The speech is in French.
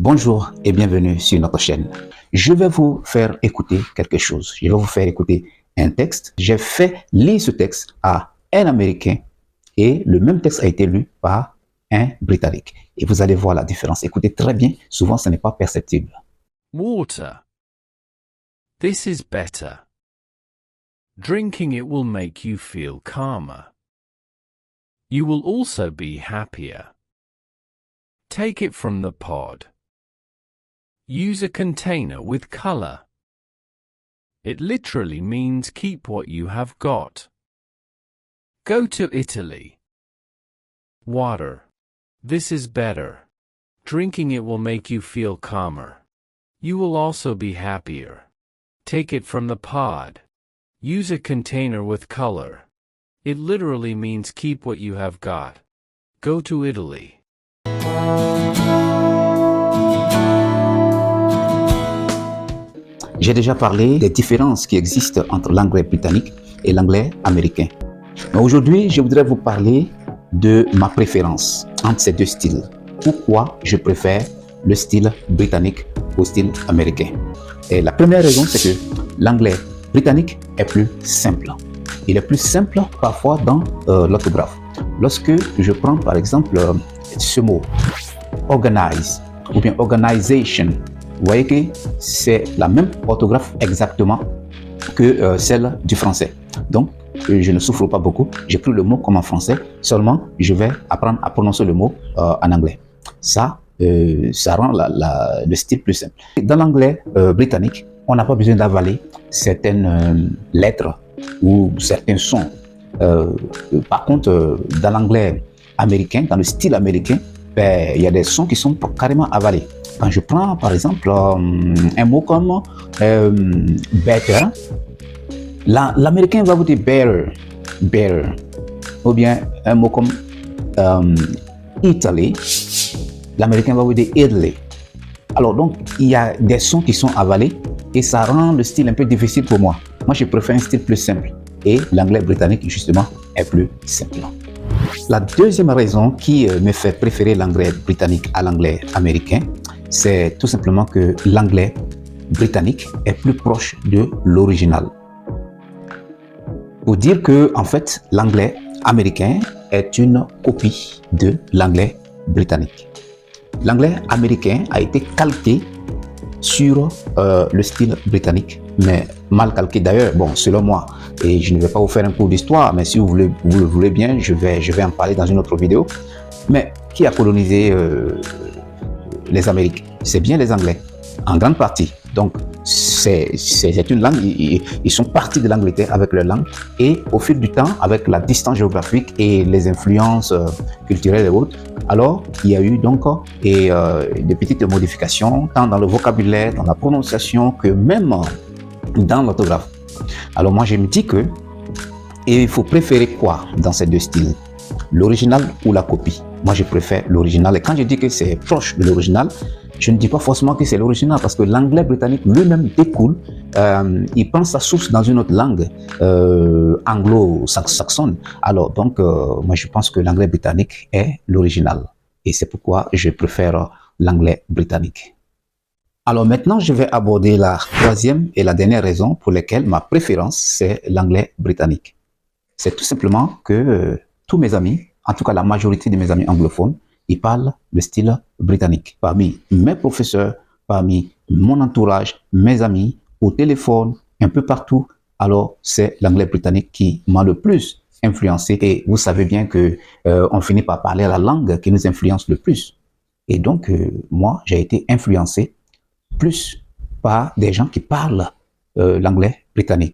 Bonjour et bienvenue sur notre chaîne. Je vais vous faire écouter quelque chose. Je vais vous faire écouter un texte. J'ai fait lire ce texte à un Américain et le même texte a été lu par un Britannique. Et vous allez voir la différence. Écoutez très bien, souvent ce n'est pas perceptible. Water. This is better. Drinking it will make you feel calmer. You will also be happier. Take it from the pod. Use a container with color. It literally means keep what you have got. Go to Italy. Water. This is better. Drinking it will make you feel calmer. You will also be happier. Take it from the pod. Use a container with color. It literally means keep what you have got. Go to Italy. J'ai déjà parlé des différences qui existent entre l'anglais britannique et l'anglais américain. Mais aujourd'hui, je voudrais vous parler de ma préférence entre ces deux styles. Pourquoi je préfère le style britannique au style américain. Et la première raison, c'est que l'anglais britannique est plus simple. Il est plus simple parfois dans l'orthographe. Lorsque je prends par exemple ce mot, organize ou bien organization, vous voyez que c'est la même orthographe exactement que celle du français. Donc, je ne souffre pas beaucoup. J'ai pris le mot comme en français, seulement je vais apprendre à prononcer le mot en anglais. Ça rend le style plus simple. Dans l'anglais britannique, on n'a pas besoin d'avaler certaines lettres ou certains sons. Par contre, dans l'anglais américain, dans le style américain, il y a des sons qui sont carrément avalés. Quand je prends par exemple un mot comme better, l'américain va vous dire better. Ou bien un mot comme Italy, l'américain va vous dire Italy. Alors donc, il y a des sons qui sont avalés et ça rend le style un peu difficile pour moi. Moi, je préfère un style plus simple. Et l'anglais britannique, justement, est plus simple. La deuxième raison qui me fait préférer l'anglais britannique à l'anglais américain, c'est tout simplement que l'anglais britannique est plus proche de l'original. Pour dire que, en fait, l'anglais américain est une copie de l'anglais britannique. L'anglais américain a été calqué sur le style britannique, mais mal calqué d'ailleurs, bon, selon moi. Et je ne vais pas vous faire un cours d'histoire, mais si vous le voulez bien, je vais en parler dans une autre vidéo. Mais qui a colonisé les Américains? C'est bien les Anglais, en grande partie. Donc, c'est une langue, ils sont partis de l'Angleterre avec leur langue. Et au fil du temps, avec la distance géographique et les influences culturelles et autres, alors il y a eu donc des petites modifications, tant dans le vocabulaire, dans la prononciation, que même dans l'orthographe. Alors moi, je me dis que il faut préférer quoi dans ces deux styles? L'original ou la copie? Moi, je préfère l'original. Et quand je dis que c'est proche de l'original, je ne dis pas forcément que c'est l'original, parce que l'anglais britannique lui-même découle, il prend sa source dans une autre langue anglo-saxonne. Alors donc, moi je pense que l'anglais britannique est l'original. Et c'est pourquoi je préfère l'anglais britannique. Alors maintenant, je vais aborder la troisième et la dernière raison pour laquelle ma préférence, c'est l'anglais britannique. C'est tout simplement que tous mes amis, en tout cas la majorité de mes amis anglophones, ils parlent le style britannique. Parmi mes professeurs, parmi mon entourage, mes amis, au téléphone, un peu partout, alors c'est l'anglais britannique qui m'a le plus influencé. Et vous savez bien que on finit par parler la langue qui nous influence le plus. Et donc, moi, j'ai été influencé plus par des gens qui parlent l'anglais britannique.